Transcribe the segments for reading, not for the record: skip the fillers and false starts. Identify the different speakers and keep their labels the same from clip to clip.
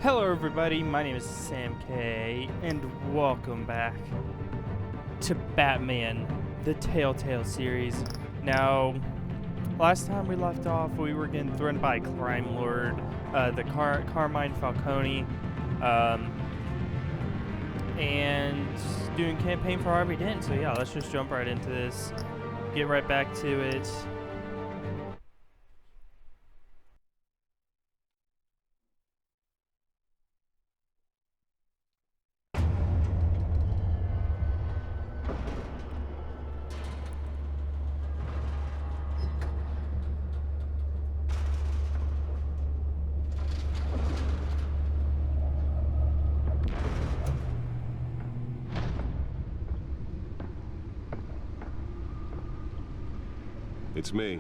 Speaker 1: Hello everybody, my name is Sam K, and welcome back to Batman, the TellTale series. Now, last time we left off, we were getting threatened by a crime lord, the Carmine Falcone, and doing campaign for Harvey Dent. So yeah, let's just jump right into this, get right back to it.
Speaker 2: It's me.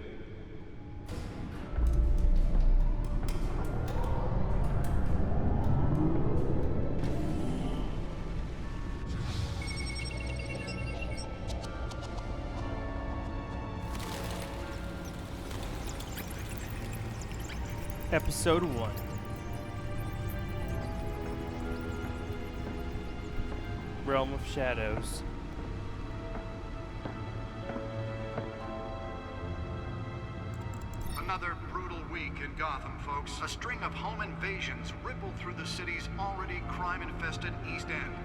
Speaker 1: Episode 1. Realm of Shadows.
Speaker 3: Another brutal week in Gotham, folks. A string of home invasions rippled through the city's already crime-infested East End.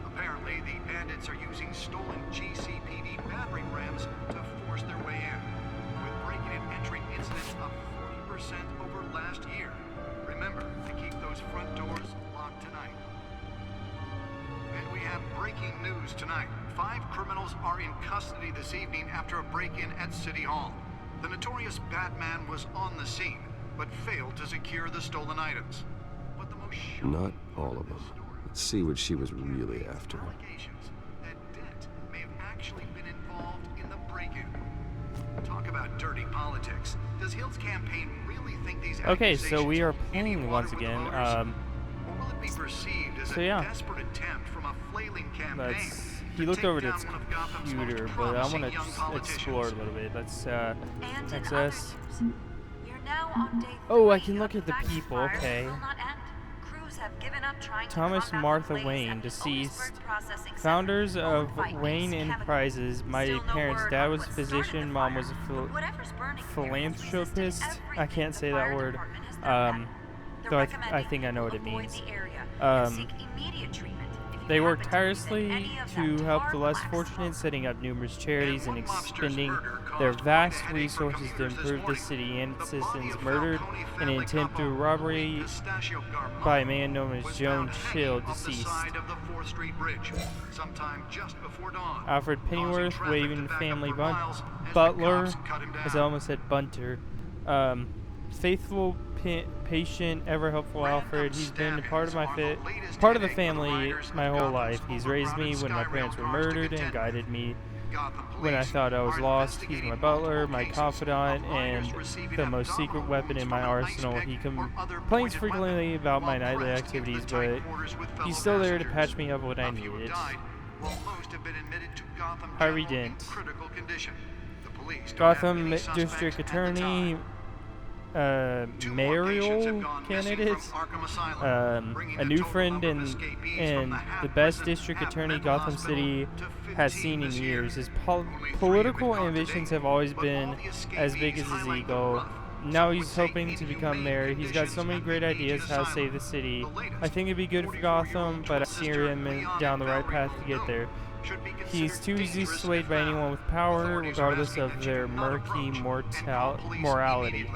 Speaker 3: Apparently, the bandits are using stolen GCPD battering rams to force their way in, with breaking and entering incidents up 40% over last year. Remember to keep those front doors locked tonight. And we have breaking news tonight. 5 criminals are in custody this evening after a break-in at City Hall. The notorious Batman was on the scene, but failed to secure the stolen items. But the most
Speaker 2: Not all of them. Let's see what she was really after.
Speaker 3: allegations that Dent may have actually been involved in the break-in. Talk about dirty politics. Does Hill's campaign really think these
Speaker 1: Okay, so we are
Speaker 3: accusations any
Speaker 1: playing
Speaker 3: water
Speaker 1: once
Speaker 3: with the
Speaker 1: again.
Speaker 3: voters? Or will it be perceived as
Speaker 1: So
Speaker 3: a
Speaker 1: yeah.
Speaker 3: desperate attempt from a flailing campaign?
Speaker 1: He
Speaker 3: to
Speaker 1: looked
Speaker 3: take
Speaker 1: over
Speaker 3: down
Speaker 1: his
Speaker 3: one of Gotham's
Speaker 1: computer,
Speaker 3: most
Speaker 1: but I
Speaker 3: promising
Speaker 1: want to
Speaker 3: young
Speaker 1: explore a
Speaker 3: politicians.
Speaker 1: little bit. Let's
Speaker 4: And in
Speaker 1: access.
Speaker 4: other news, you're now on day
Speaker 1: Oh, I
Speaker 4: 3
Speaker 1: can look
Speaker 4: of
Speaker 1: at the
Speaker 4: fact
Speaker 1: people,
Speaker 4: fires
Speaker 1: okay.
Speaker 4: will not end. Crews have given up trying to
Speaker 1: Thomas
Speaker 4: combat
Speaker 1: Martha
Speaker 4: the blaze
Speaker 1: Wayne,
Speaker 4: at the
Speaker 1: deceased.
Speaker 4: Otisburg Processing Center,
Speaker 1: Founders of
Speaker 4: owned by
Speaker 1: Wayne
Speaker 4: Ace
Speaker 1: Enterprises. My
Speaker 4: Chemical. Still no
Speaker 1: parents'
Speaker 4: word
Speaker 1: dad
Speaker 4: on
Speaker 1: was a
Speaker 4: what started
Speaker 1: physician,
Speaker 4: the
Speaker 1: mom
Speaker 4: fire,
Speaker 1: was a
Speaker 4: but whatever's burning here has
Speaker 1: philanthropist.
Speaker 4: resisted
Speaker 1: I
Speaker 4: everything
Speaker 1: can't
Speaker 4: the
Speaker 1: say that
Speaker 4: fire
Speaker 1: word.
Speaker 4: department has thrown at it. They're
Speaker 1: Though I
Speaker 4: recommending
Speaker 1: think I know what it
Speaker 4: people
Speaker 1: means.
Speaker 4: avoid the area and seek
Speaker 1: Um,
Speaker 4: immediate treatment if you
Speaker 1: They work
Speaker 4: happen to be within
Speaker 1: tirelessly
Speaker 4: any of
Speaker 1: to
Speaker 4: that
Speaker 1: help
Speaker 4: tar
Speaker 1: the less
Speaker 4: black
Speaker 1: fortunate,
Speaker 4: smoke.
Speaker 1: setting up numerous charities and
Speaker 3: And one mobster's
Speaker 1: expending
Speaker 3: murder
Speaker 1: their
Speaker 3: caused
Speaker 1: vast
Speaker 3: quite a headache for
Speaker 1: resources to
Speaker 3: computers this
Speaker 1: improve the
Speaker 3: morning.
Speaker 1: city and
Speaker 3: The body
Speaker 1: citizens
Speaker 3: of
Speaker 1: murdered
Speaker 3: Falcone
Speaker 1: in
Speaker 3: family
Speaker 1: an attempt to
Speaker 3: couple,
Speaker 1: robbery
Speaker 3: Louis Pistachio Garmon,
Speaker 1: by a man known as
Speaker 3: was
Speaker 1: Joan
Speaker 3: found
Speaker 1: Chill,
Speaker 3: hanging off the
Speaker 1: deceased.
Speaker 3: side of the 4th Street Bridge, sometime just before dawn,
Speaker 1: Alfred
Speaker 3: causing
Speaker 1: Pennyworth,
Speaker 3: traffic
Speaker 1: waving
Speaker 3: to
Speaker 1: the
Speaker 3: back up
Speaker 1: family
Speaker 3: for miles as the
Speaker 1: butler,
Speaker 3: cops cut him
Speaker 1: as I
Speaker 3: down.
Speaker 1: almost said bunter. Faithful, patient, ever helpful Alfred. He's been a part of my part of the family my whole life. He's raised me when my parents were murdered and guided me when I thought I was lost. He's my butler, my confidant, and the most secret weapon in my arsenal. He complains frequently about my nightly activities, but he's still there to patch me up when I need it. Harvey Dent. Gotham District Attorney, mayoral candidate, a new friend and the best district attorney Gotham City has seen in years. His political ambitions have always been as big as his ego. Now he's hoping to become mayor. He's got so many great ideas how to save the city. I think it'd be good for Gotham, but I steer him down the right path to get there. He's too easily swayed by anyone with power, regardless of their murky morality.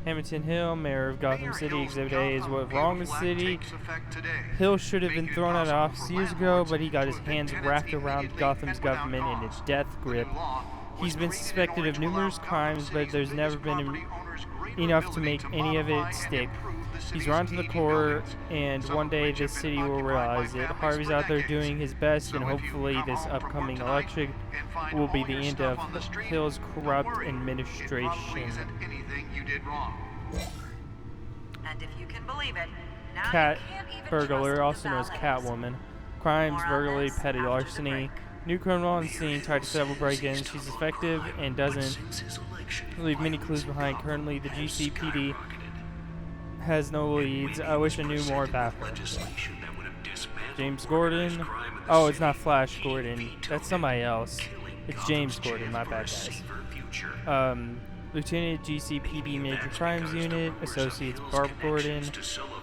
Speaker 1: Hamilton Hill, mayor of Gotham City, Exhibit A is what's wrong with the city. Hill should have been thrown out of office years ago, but he got his hands wrapped around Gotham's government in its death grip. He's been suspected of numerous crimes, but there's never been enough to make any of it stick. He's run to the core, and one day this city will realize it. Harvey's out there doing his best, and hopefully this upcoming election will be the end of Hill's corrupt administration.
Speaker 4: And if you can believe it, now
Speaker 1: Cat
Speaker 4: you can't even
Speaker 1: burglar,
Speaker 4: trust
Speaker 1: also known as
Speaker 4: valets.
Speaker 1: Catwoman. Crimes,
Speaker 4: More on
Speaker 1: burglary,
Speaker 4: this
Speaker 1: petty
Speaker 4: after the
Speaker 1: larceny.
Speaker 4: break.
Speaker 1: New criminal on the scene, tried to several break-ins. She's effective and doesn't leave many clues behind. Currently, the GCPD has no leads. I wish I knew more about her. James Gordon. Oh, it's not Flash Gordon. That's somebody else. It's James Gordon. My bad, guys. Lieutenant GCPD Major Crimes Unit. Associates Barb Gordon.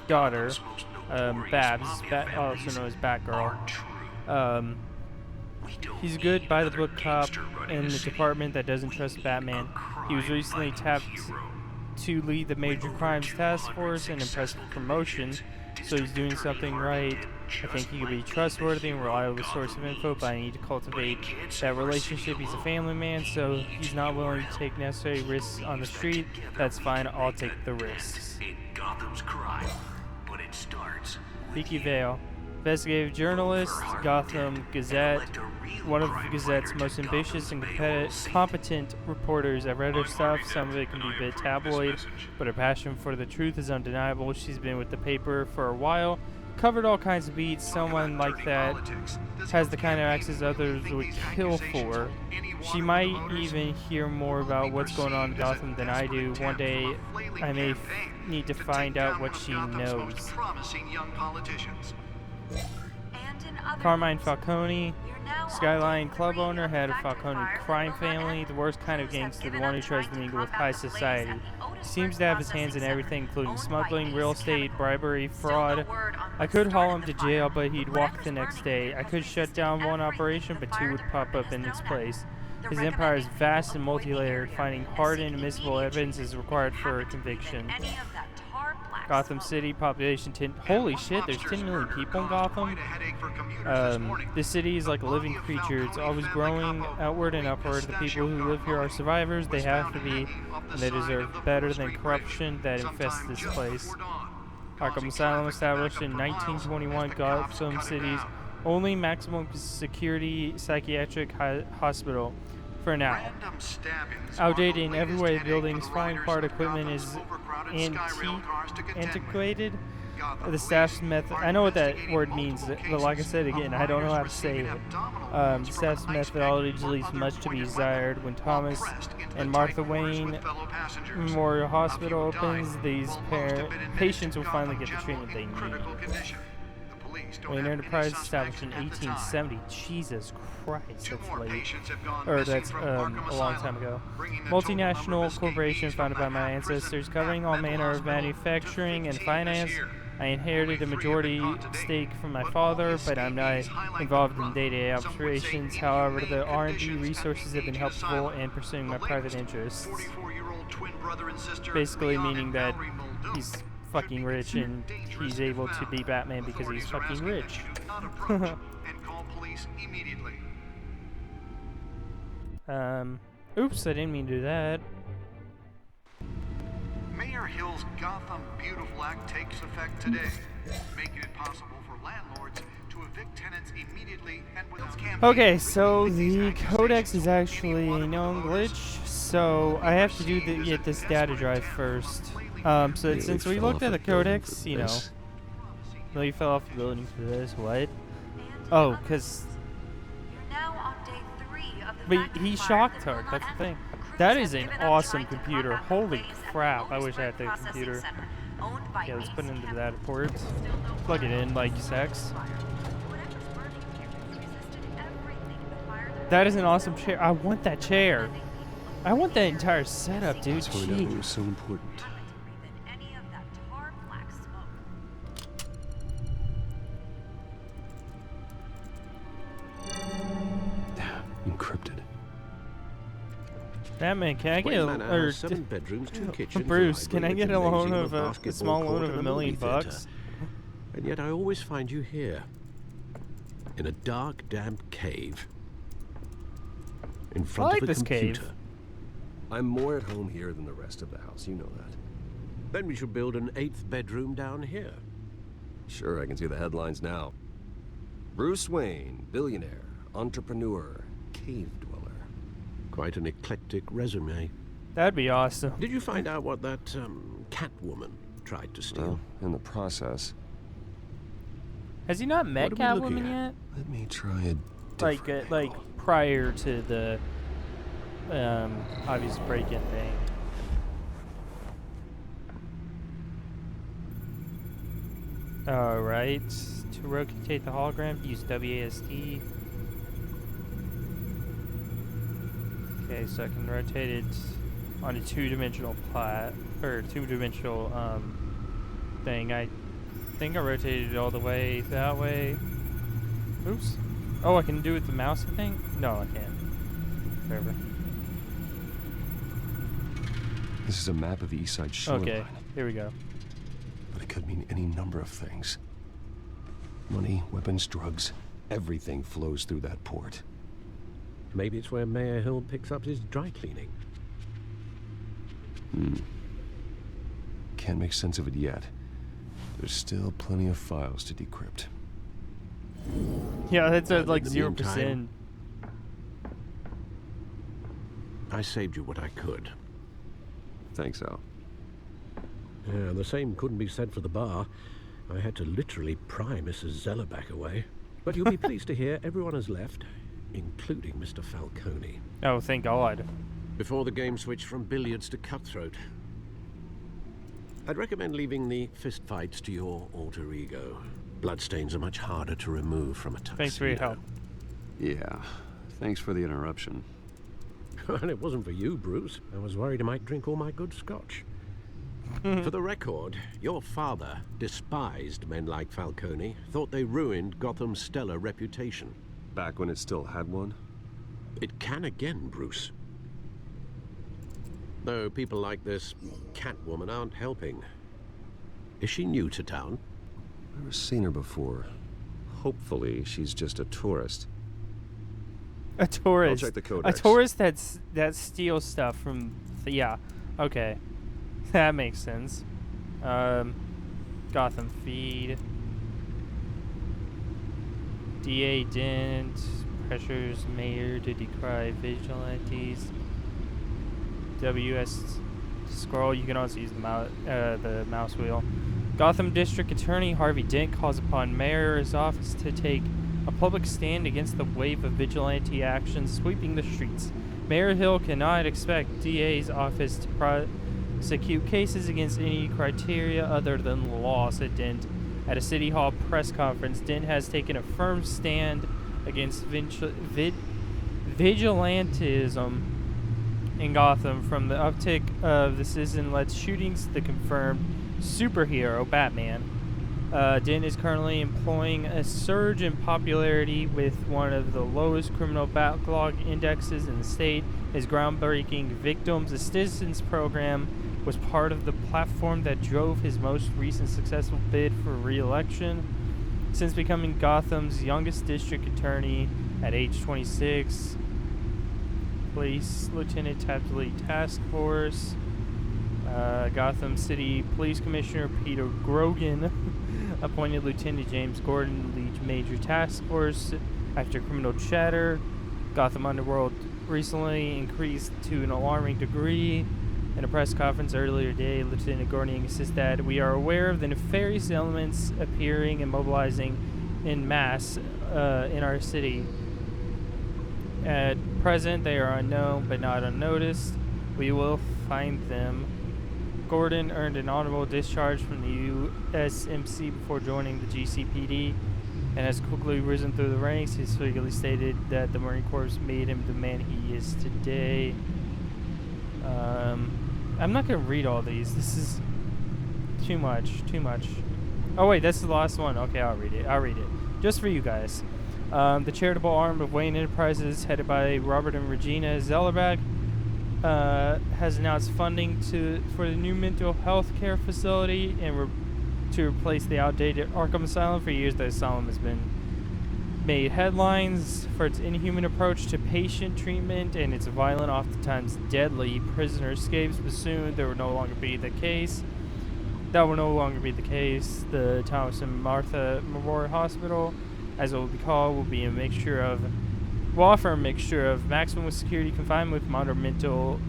Speaker 1: Daughter. Babs. Also known as Batgirl. He's a good by-the-book cop in the department that doesn't trust Batman. He was recently tapped to lead the Major Crimes Task Force, an impressive promotion, so he's doing something right. I think he could be trustworthy and reliable source of info, but I need to cultivate that relationship. He's a family man, so he's not willing to take necessary risks on the street. That's fine, I'll take the risks. Vicky Vale. Investigative journalist, Gotham Gazette, one of the Gazette's most ambitious and competent reporters. I've read her stuff, some of it can be a bit tabloid, but her passion for the truth is undeniable. She's been with the paper for a while, covered all kinds of beats. Someone like that has the kind of access others would kill for. She might even hear more about what's going on in Gotham than I do. One day, I may need to find out what she knows. Carmine Falcone, Skyline Club owner, head of Falcone crime family, the worst kind of gangster, the one who tries to mingle with high society. He seems to have his hands in everything, including smuggling, real estate, bribery, fraud. I could haul him to jail, but he'd walk the next day. I could shut down one operation, but two would pop up in its place. His empire is vast and multi-layered. Finding hard and admissible evidence is required for a conviction. Gotham City, population 10. Holy shit, there's 10 million people in Gotham. This city is like a living creature. It's always growing outward and upward. The people who live here are survivors. They have to be, and they deserve better than corruption that infests this place. Arkham Asylum, established in 1921, Gotham City's only maximum security psychiatric hospital. For now. Outdated in every way, the building's fine part equipment is antiquated. The staff's method, I know what that word means, but like I said again, I don't know how to say it. The staff's methodology leaves much to be desired. When Thomas and Martha Wayne Memorial Hospital opens, these patients will finally get the treatment they need. Wayne Enterprise established in 1870. Jesus Christ, that's late. Or that's a long time ago. Multinational corporation founded by my ancestors, covering all manner of manufacturing and finance. I inherited a majority stake from my father, but I'm not involved in day-to-day operations. However, the R&D resources have been helpful in pursuing my private interests. Basically meaning that he's fucking rich and he's able to be Batman because he's fucking rich. Oops, I didn't mean to do that.
Speaker 3: Mayor Hill's Gotham Beautiful Act takes effect today, making it possible for landlords to evict tenants immediately and without campaigning.
Speaker 1: Okay, so the codex is actually a known glitch, so I have to get this data drive first. So since we looked at the codex, you know, no, you fell off the building for this. What? Oh, because. But he shocked her. That's the thing. That is an awesome computer. Holy crap! I wish I had that computer. Yeah, let's put it into that port. Plug it in like sex. That is an awesome chair. I want that chair. I want that entire setup, dude.
Speaker 2: It was so important. Encrypted.
Speaker 1: Batman, can I get
Speaker 5: or 7 bedrooms, 2 kitchens,
Speaker 1: Bruce, can I get a loan of a small loan of $1 million bucks?
Speaker 5: And yet I always find you here, in a dark, damp cave, in front of a computer.
Speaker 1: Cave.
Speaker 2: I'm more at home here than the rest of the house. You know that.
Speaker 5: Then we should build an 8th bedroom down here.
Speaker 2: Sure, I can see the headlines now. Bruce Wayne, billionaire, entrepreneur, cave dweller.
Speaker 5: Quite an eclectic resume.
Speaker 1: That'd be awesome.
Speaker 5: Did you find out what that Catwoman tried to steal?
Speaker 2: Well, in the process.
Speaker 1: Has he not met Catwoman yet?
Speaker 2: Let me try a different
Speaker 1: like prior to the obvious break-in thing. Alright. To rotate the hologram, use WASD. Okay, so I can rotate it on a two-dimensional two-dimensional thing. I think I rotated it all the way that way. Oops. Oh, I can do it with the mouse, I think? No, I can't. Whatever.
Speaker 2: This is a map of the East Side shoreline.
Speaker 1: Okay, here we go.
Speaker 2: But it could mean any number of things. Money, weapons, drugs, everything flows through that port.
Speaker 5: Maybe it's where Mayor Hill picks up his dry cleaning.
Speaker 2: Can't make sense of it yet. There's still plenty of files to decrypt.
Speaker 1: Yeah, that's at like
Speaker 5: in the
Speaker 1: 0%.
Speaker 5: meantime, I saved you what I could.
Speaker 2: Thanks, Al.
Speaker 5: Yeah, the same couldn't be said for the bar. I had to literally pry Mrs. Zellerback away. But you'll be pleased to hear everyone has left, including Mr. Falcone.
Speaker 1: Oh, thank God.
Speaker 5: Before the game switched from billiards to cutthroat. I'd recommend leaving the fistfights to your alter ego. Bloodstains are much harder to remove from a tuxedo.
Speaker 1: Thanks for your help.
Speaker 2: Yeah, thanks for the interruption.
Speaker 5: And it wasn't for you, Bruce. I was worried I might drink all my good scotch. For the record, your father despised men like Falcone, thought they ruined Gotham's stellar reputation.
Speaker 2: Back when it still had one?
Speaker 5: It can again, Bruce. Though people like this Catwoman aren't helping. Is she new to town?
Speaker 2: Never seen her before. Hopefully, she's just a tourist.
Speaker 1: A tourist.
Speaker 2: I'll check the codex.
Speaker 1: A tourist that steals stuff from... yeah. Okay. That makes sense. Gotham feed. DA Dent pressures mayor to decry vigilantes. WS scroll. You can also use the mouse wheel. Gotham District Attorney Harvey Dent calls upon Mayor's office to take a public stand against the wave of vigilante action sweeping the streets. Mayor Hill cannot expect DA's office to prosecute cases against any criteria other than the law, said Dent. At a City Hall press conference, Dent has taken a firm stand against vigilantism in Gotham, from the uptick of the citizen-led shootings to the confirmed superhero Batman. Dent is currently employing a surge in popularity with one of the lowest criminal backlog indexes in the state. His groundbreaking Victims Assistance Program was part of the platform that drove his most recent successful bid for re-election. Since becoming Gotham's youngest district attorney at age 26, Police Lieutenant tapped the lead task force. Gotham City Police Commissioner Peter Grogan appointed Lieutenant James Gordon to lead major task force after criminal chatter. Gotham Underworld recently increased to an alarming degree. In a press conference earlier today, Lieutenant Gordon says that we are aware of the nefarious elements appearing and mobilizing en masse in our city. At present, they are unknown but not unnoticed. We will find them. Gordon earned an honorable discharge from the USMC before joining the GCPD and has quickly risen through the ranks. He's frequently stated that the Marine Corps made him the man he is today. I'm not going to read all these. This is too much. Oh, wait, that's the last one. Okay, I'll read it. Just for you guys. The charitable arm of Wayne Enterprises, headed by Robert and Regina Zellerback, has announced funding for the new mental health care facility and to replace the outdated Arkham Asylum. For years, the asylum has been made headlines for its inhuman approach to patient treatment and its violent, oftentimes deadly prisoner escapes, but soon that will no longer be the case. The Thomas and Martha Memorial Hospital, as it will be called, will offer a mixture of maximum security confinement with modern mental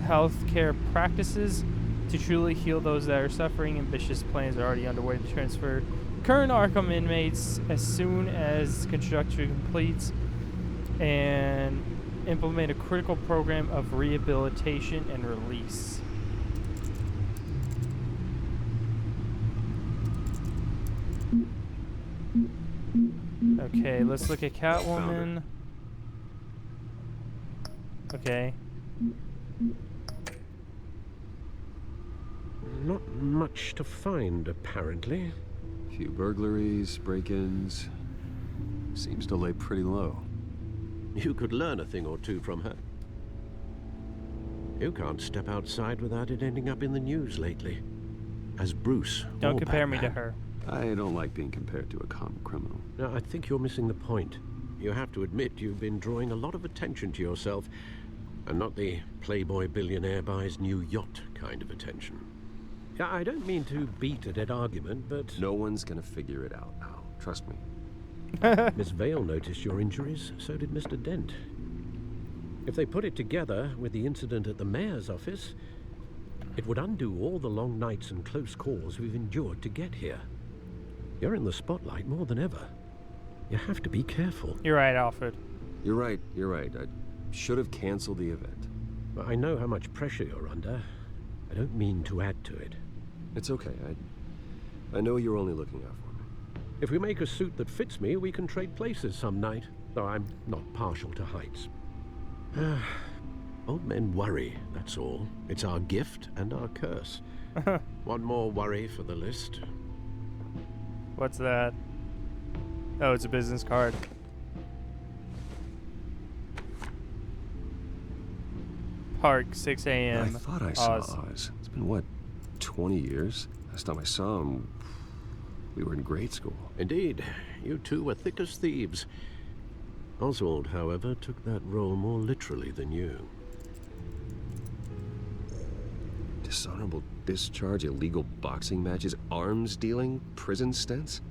Speaker 1: health care practices to truly heal those that are suffering. Ambitious plans are already underway to transfer current Arkham inmates as soon as construction completes and implement a critical program of rehabilitation and release. Okay, let's look at Catwoman. Okay.
Speaker 5: Not much to find, apparently.
Speaker 2: Few burglaries, break-ins. Seems to lay pretty low.
Speaker 5: You could learn a thing or two from her. You can't step outside without it ending up in the news lately. As Bruce.
Speaker 1: Don't
Speaker 5: or
Speaker 1: compare me to
Speaker 5: Batman.
Speaker 1: her.
Speaker 2: I don't like being compared to a common criminal.
Speaker 5: No, I think you're missing the point. You have to admit you've been drawing a lot of attention to yourself, and not the playboy billionaire buys new yacht kind of attention. Yeah, I don't mean to beat a dead argument, but...
Speaker 2: No one's gonna figure it out now. Trust me.
Speaker 5: Miss Vale noticed your injuries, so did Mr. Dent. If they put it together with the incident at the mayor's office, it would undo all the long nights and close calls we've endured to get here. You're in the spotlight more than ever. You have to be careful.
Speaker 1: You're right, Alfred.
Speaker 2: You're right. I should have canceled the event.
Speaker 5: But I know how much pressure you're under. I don't mean to add to it.
Speaker 2: It's okay. I know you're only looking out for me.
Speaker 5: If we make a suit that fits me, we can trade places some night. Though I'm not partial to heights. Old men worry, that's all. It's our gift and our curse. One more worry for the list.
Speaker 1: What's that? Oh, it's a business card. Park, 6 a.m.
Speaker 2: I thought I saw Oz. It's been, what, 20 years? Last time I saw him, we were in grade school.
Speaker 5: Indeed, you two were thick as thieves. Oswald, however, took that role more literally than you.
Speaker 2: Dishonorable discharge, illegal boxing matches, arms dealing, prison stints?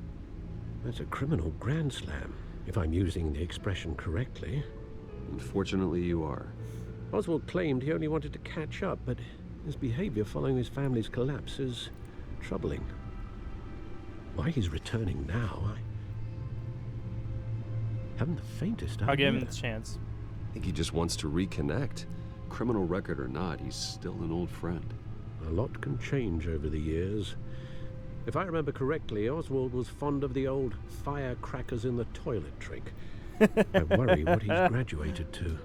Speaker 5: That's a criminal grand slam, if I'm using the expression correctly.
Speaker 2: Unfortunately, you are.
Speaker 5: Oswald claimed he only wanted to catch up, but his behavior following his family's collapse is troubling. Why he's returning now, I haven't the faintest idea.
Speaker 1: I'll give him the chance.
Speaker 2: I think he just wants to reconnect. Criminal record or not, he's still an old friend.
Speaker 5: A lot can change over the years. If I remember correctly, Oswald was fond of the old firecrackers in the toilet trick. I worry what he's graduated to.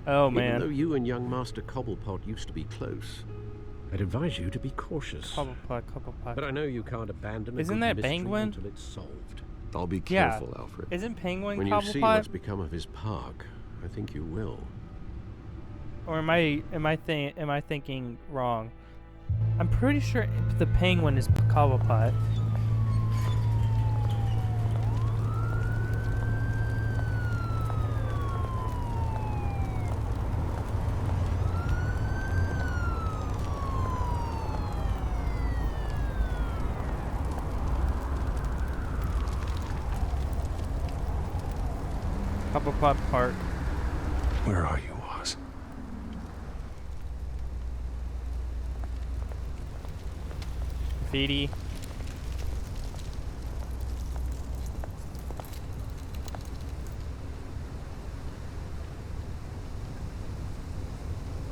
Speaker 1: Oh,
Speaker 5: Even
Speaker 1: man.
Speaker 5: though you and young Master Cobblepot used to be close, I'd advise you to be cautious.
Speaker 1: Cobblepot.
Speaker 5: But I know you can't abandon a
Speaker 1: Isn't
Speaker 5: good
Speaker 1: that
Speaker 5: mystery
Speaker 1: Penguin?
Speaker 5: until it's solved.
Speaker 2: I'll be
Speaker 1: Yeah.
Speaker 2: careful, Alfred.
Speaker 1: Isn't Penguin
Speaker 5: When you see
Speaker 1: Cobblepot?
Speaker 5: what's become of his park, I think you will.
Speaker 1: Or am I thinking wrong? I'm pretty sure the Penguin is Cobblepot. Cobblepot Park.
Speaker 2: Where are you, Oz?
Speaker 1: Graffiti.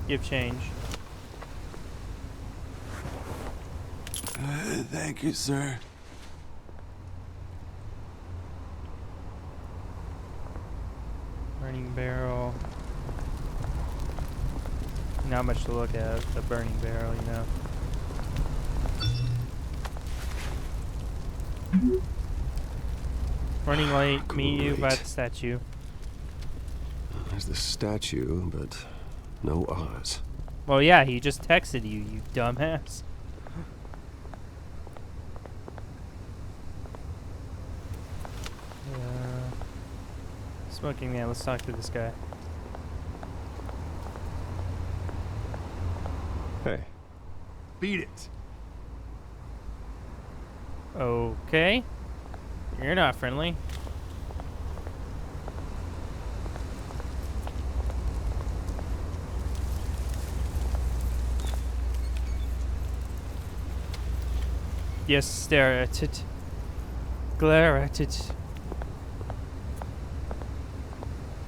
Speaker 1: Give change.
Speaker 6: Thank you, sir.
Speaker 1: Burning barrel. Not much to look at. The burning barrel, you know. Running late. Meet you by the statue.
Speaker 2: There's the statue, but no Oz.
Speaker 1: Well, yeah, he just texted you, you dumbass. Smoking man, let's talk to this guy.
Speaker 2: Hey.
Speaker 6: Beat it.
Speaker 1: Okay. You're not friendly. Yes, stare at it. Glare at it.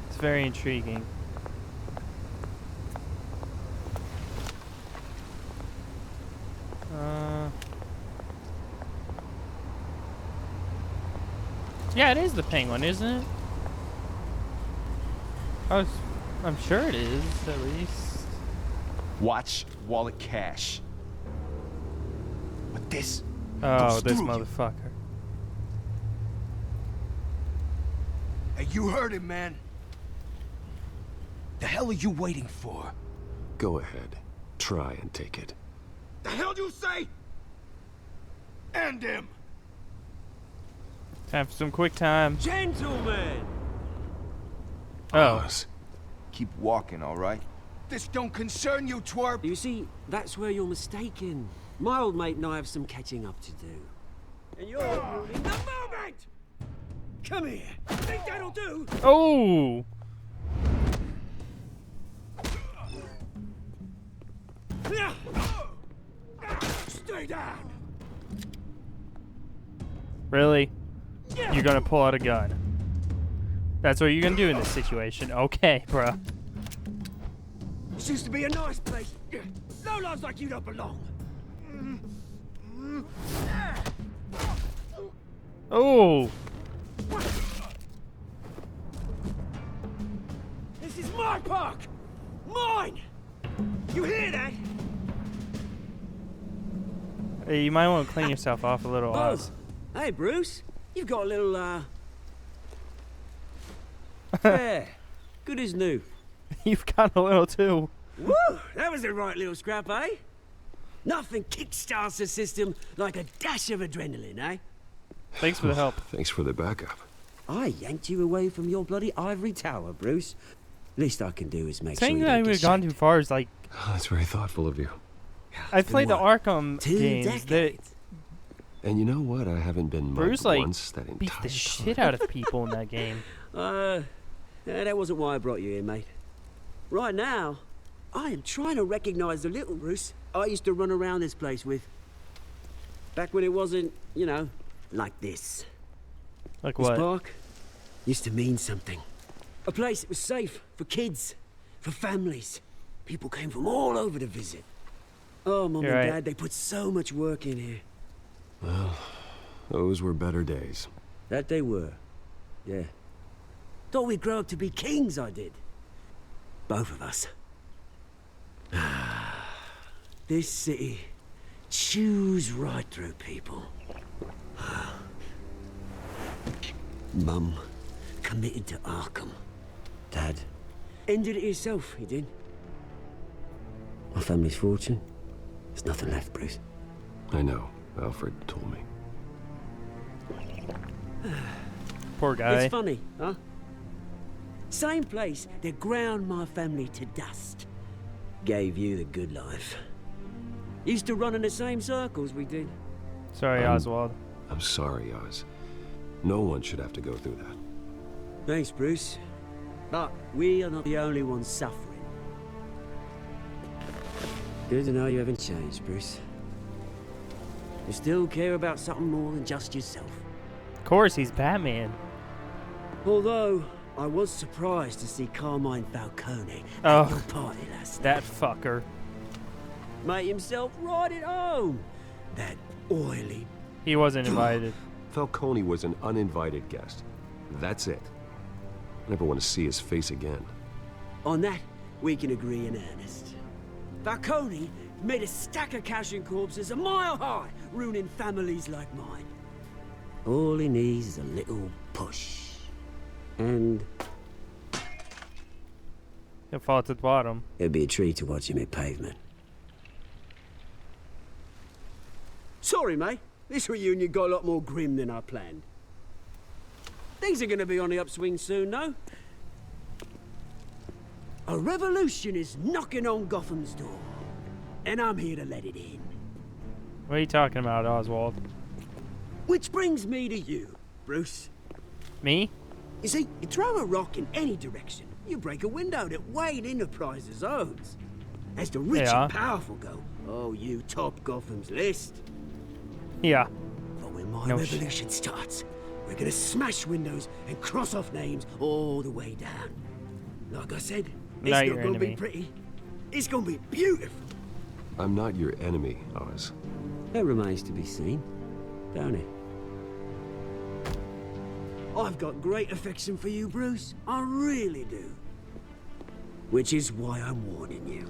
Speaker 1: It's very intriguing. Yeah, it is the Penguin, isn't it? I'm sure it is, at least.
Speaker 7: Watch, wallet, cash. But this
Speaker 1: Oh,
Speaker 7: goes
Speaker 1: this
Speaker 7: through you.
Speaker 1: motherfucker.
Speaker 6: Hey, you heard him, man. The hell are you waiting for?
Speaker 2: Go ahead. Try and take it.
Speaker 6: The hell you say? End him!
Speaker 1: Time for some quick time.
Speaker 5: Gentlemen!
Speaker 1: Oh.
Speaker 2: Oz.
Speaker 7: Keep walking, all right?
Speaker 6: This don't concern you, twerp.
Speaker 8: You see, that's where you're mistaken. My old mate and I have some catching up to do. And you're ruining the moment! Come here. Think that'll do?
Speaker 1: Oh!
Speaker 8: Stay down!
Speaker 1: Really? You're gonna pull out a gun? That's what you're gonna do in this situation? Okay, bruh.
Speaker 8: This used to be a nice place. No lives like you don't belong.
Speaker 1: Oh!
Speaker 8: This is my park! Mine! You hear that?
Speaker 1: Hey, you might want to clean yourself off a little.
Speaker 8: Buzz! Hey, Bruce. You've got a little, yeah, good as new.
Speaker 1: You've got a little too.
Speaker 8: Woo! That was the right little scrap, eh? Nothing kickstarts the system like a dash of adrenaline, eh?
Speaker 1: Thanks for the help.
Speaker 2: Thanks for the backup.
Speaker 8: I yanked you away from your bloody ivory tower, Bruce. Least I can do is make
Speaker 1: Saying
Speaker 8: sure you
Speaker 1: that I
Speaker 8: don't
Speaker 1: would
Speaker 8: get
Speaker 1: have gone
Speaker 8: shanked.
Speaker 1: too far is like,
Speaker 2: Oh, that's very thoughtful of you.
Speaker 1: I've played the
Speaker 8: what,
Speaker 1: Arkham
Speaker 8: 2
Speaker 1: games. That
Speaker 8: decades?
Speaker 2: And you know what? I haven't been
Speaker 1: Bruce
Speaker 2: mugged
Speaker 1: like
Speaker 2: once that
Speaker 1: beat
Speaker 2: entire
Speaker 1: the shit out of people in that game.
Speaker 8: Yeah, that wasn't why I brought you here, mate. Right now, I am trying to recognize the little Bruce I used to run around this place with. Back when it wasn't, you know, like this.
Speaker 1: Like
Speaker 8: This
Speaker 1: what?
Speaker 8: park used to mean something. A place that was safe for kids, for families. People came from all over to visit. Oh, Mum
Speaker 1: You're
Speaker 8: and
Speaker 1: right.
Speaker 8: Dad, they put so much work in here.
Speaker 2: Well, those were better days.
Speaker 8: That they were. Yeah. Thought we'd grow up to be kings, I did. Both of us. This city chews right through people. Mum committed to Arkham. Dad ended it himself, he did. My family's fortune. There's nothing left, Bruce.
Speaker 2: I know. Alfred told me.
Speaker 1: Poor guy.
Speaker 8: It's funny, huh? Same place that ground my family to dust. Gave you the good life. Used to run in the same circles we did.
Speaker 1: Sorry, Oswald.
Speaker 2: I'm sorry, Oz. No one should have to go through that.
Speaker 8: Thanks, Bruce. But we are not the only ones suffering. Good to know you haven't changed, Bruce. You still care about something more than just yourself.
Speaker 1: Of course, he's Batman.
Speaker 8: Although, I was surprised to see Carmine Falcone
Speaker 1: Oh.
Speaker 8: at your party last night.
Speaker 1: That fucker.
Speaker 8: Made himself right at home. That oily.
Speaker 1: He wasn't invited.
Speaker 2: Falcone was an uninvited guest. That's it. I never want to see his face again.
Speaker 8: On that, we can agree in earnest. Falcone made a stack of cash and corpses a mile high, ruining families like mine. All he needs is a little push. And
Speaker 1: He'll fall to the bottom.
Speaker 8: it'd be a treat to watch him hit pavement. Sorry, mate. This reunion got a lot more grim than I planned. Things are gonna be on the upswing soon, though. A revolution is knocking on Gotham's door. And I'm here to let it in.
Speaker 1: What are you talking about, Oswald?
Speaker 8: Which brings me to you, Bruce.
Speaker 1: Me?
Speaker 8: You see, you throw a rock in any direction, you break a window that Wayne Enterprises owns. As the rich
Speaker 1: Yeah.
Speaker 8: and powerful go, oh, you top Gotham's list.
Speaker 1: Yeah.
Speaker 8: But when my
Speaker 1: No
Speaker 8: revolution starts, we're gonna smash windows and cross off names all the way down. Like I said, it's
Speaker 1: Not
Speaker 8: not
Speaker 1: your
Speaker 8: gonna
Speaker 1: enemy.
Speaker 8: be pretty. It's gonna be beautiful.
Speaker 2: I'm not your enemy, Oz.
Speaker 8: That remains to be seen, don't it? I've got great affection for you, Bruce. I really do. Which is why I'm warning you.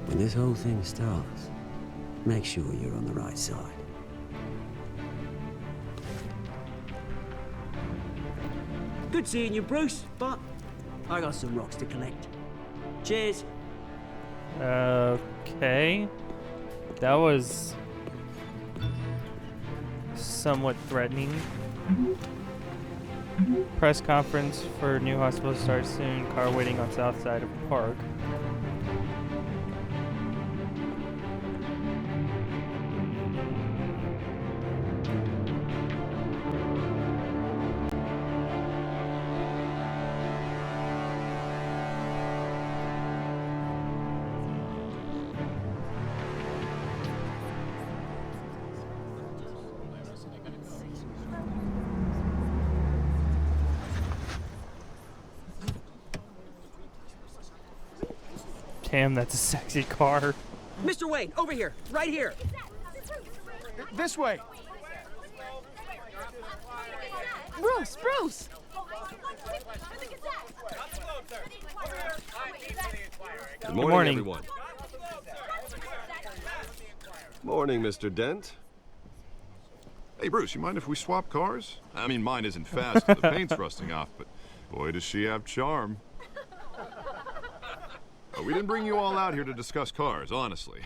Speaker 8: When this whole thing starts, make sure you're on the right side. Good seeing you, Bruce, but I got some rocks to collect. Cheers.
Speaker 1: Okay. That was somewhat threatening. Press conference for new hospital starts soon. Car waiting on south side of park. Damn, that's a sexy car.
Speaker 8: Mr. Wayne, over here, right here.
Speaker 6: This way.
Speaker 9: Bruce, Bruce!
Speaker 2: Good
Speaker 1: morning,
Speaker 2: morning, everyone. Morning, Mr. Dent.
Speaker 10: Hey, Bruce, you mind if we swap cars? I mean, mine isn't fast and the paint's rusting off, but boy, does she have charm. We didn't bring you all out here to discuss cars, honestly.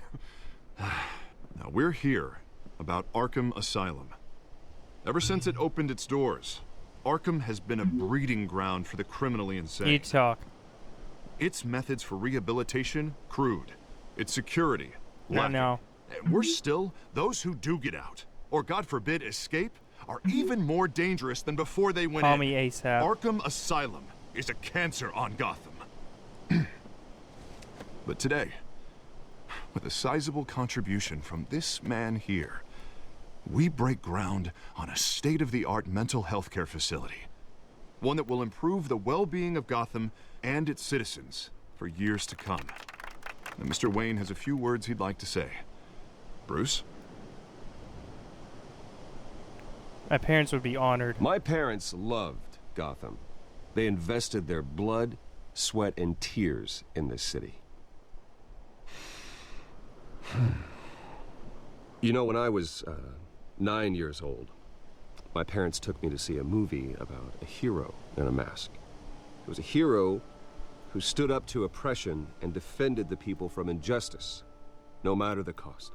Speaker 10: Now, we're here about Arkham Asylum. Ever since it opened its doors, Arkham has been a breeding ground for the criminally insane.
Speaker 1: You talk.
Speaker 10: Its methods for rehabilitation, crude. Its security, lacking.
Speaker 1: No.
Speaker 10: And worse still, those who do get out, or God forbid, escape, are even more dangerous than before they went in.
Speaker 1: Call me ASAP.
Speaker 10: Arkham Asylum is a cancer on Gotham. But today, with a sizable contribution from this man here, we break ground on a state-of-the-art mental health care facility. One that will improve the well-being of Gotham and its citizens for years to come. Now, Mr. Wayne has a few words he'd like to say. Bruce?
Speaker 1: My parents would be honored.
Speaker 2: My parents loved Gotham. They invested their blood, sweat, and tears in this city. You know, when I was 9 years old, my parents took me to see a movie about a hero in a mask. It was a hero who stood up to oppression and defended the people from injustice, no matter the cost.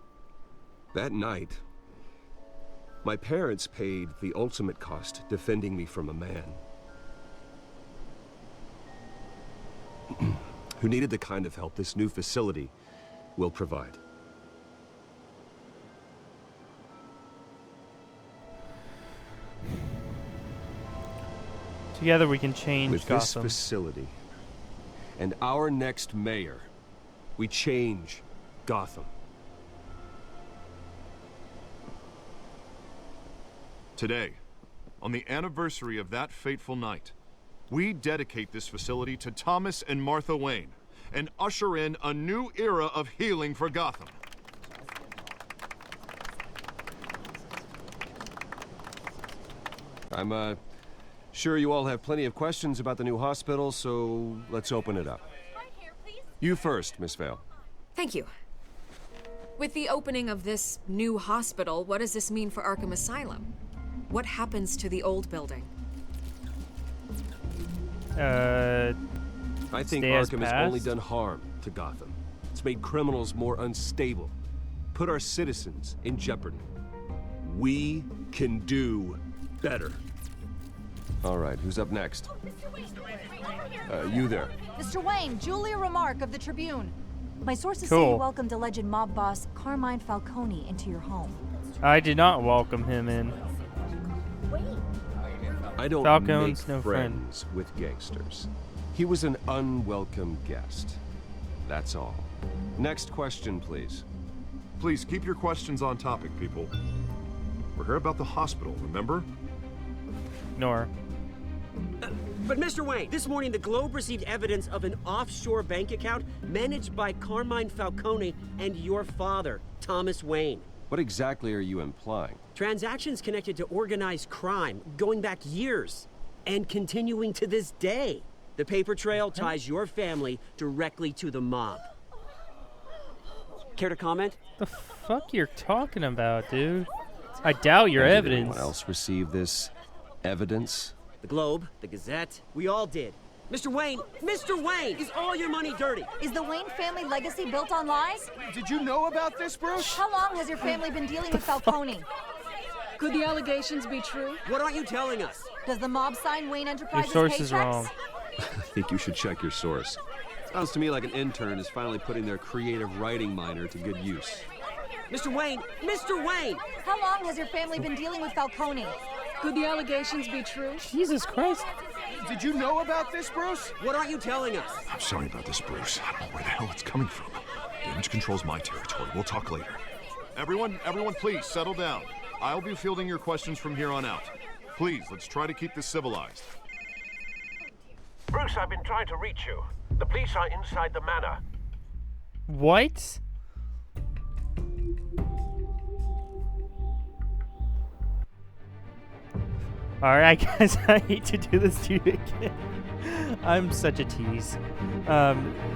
Speaker 2: That night, my parents paid the ultimate cost defending me from a man who needed the kind of help this new facility will provide.
Speaker 1: Together we can change
Speaker 2: With this
Speaker 1: Gotham.
Speaker 2: facility and our next mayor, we change Gotham.
Speaker 10: Today, on the anniversary of that fateful night, we dedicate this facility to Thomas and Martha Wayne and usher in a new era of healing for Gotham.
Speaker 2: I'm sure you all have plenty of questions about the new hospital, so let's open it up. You first, Miss Vale.
Speaker 9: Thank you. With the opening of this new hospital, what does this mean for Arkham Asylum? What happens to the old building?
Speaker 2: I think
Speaker 1: stay as
Speaker 2: Arkham has only
Speaker 1: past?
Speaker 2: done harm to Gotham. It's made criminals more unstable, put our citizens in jeopardy. We can do better. All right, who's up next? You there.
Speaker 11: Mr. Wayne, Julia Remark of the Tribune. My sources say
Speaker 1: Cool.
Speaker 11: you welcomed alleged mob boss Carmine Falcone into your home.
Speaker 1: I did not welcome him in.
Speaker 2: I don't
Speaker 1: Falcone's
Speaker 2: make
Speaker 1: no
Speaker 2: friends with gangsters. He was an unwelcome guest. That's all. Next question, please.
Speaker 10: Please keep your questions on topic, people. We're here about the hospital, remember?
Speaker 1: Ignore.
Speaker 8: But Mr. Wayne, this morning the Globe received evidence of an offshore bank account managed by Carmine Falcone and your father, Thomas Wayne.
Speaker 2: What exactly are you implying?
Speaker 8: Transactions connected to organized crime, going back years, and continuing to this day. The paper trail ties your family directly to the mob. Care to comment?
Speaker 1: The fuck you're talking about, dude? I doubt your
Speaker 2: Did
Speaker 1: evidence.
Speaker 2: anyone else receive this evidence?
Speaker 8: The Globe, the Gazette, we all did. Mr. Wayne, is all your money dirty?
Speaker 11: Is the Wayne family legacy built on lies?
Speaker 6: Did you know about this, Bruce?
Speaker 11: How long has your family been dealing with Falcone?
Speaker 12: Could the allegations be true?
Speaker 8: What aren't you telling us?
Speaker 11: Does the mob sign Wayne Enterprises
Speaker 1: Your source is
Speaker 11: paychecks?
Speaker 1: wrong.
Speaker 2: I think you should check your source. Sounds to me like an intern is finally putting their creative writing minor to good use.
Speaker 8: Mr. Wayne!
Speaker 11: How long has your family been dealing with Falcone?
Speaker 12: Could the allegations be true?
Speaker 1: Jesus Christ.
Speaker 6: Did you know about this, Bruce?
Speaker 8: What aren't you telling us?
Speaker 10: I'm sorry about this, Bruce. I don't know where the hell it's coming from. Damage control's my territory. We'll talk later. Everyone, please settle down. I'll be fielding your questions from here on out. Please, let's try to keep this civilized.
Speaker 5: Bruce, I've been trying to reach you. The police are inside the manor.
Speaker 1: What? Alright guys, I hate to do this to you again. I'm such a tease.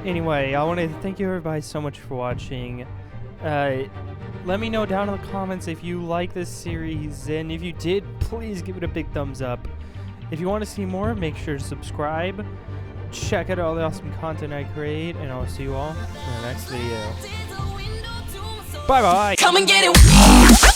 Speaker 1: Anyway, I want to thank you everybody so much for watching. Let me know down in the comments if you like this series, and if you did, please give it a big thumbs up. If you want to see more, make sure to subscribe. Check out all the awesome content I create, and I'll see you all in the next video. Bye bye!
Speaker 13: Come and get it.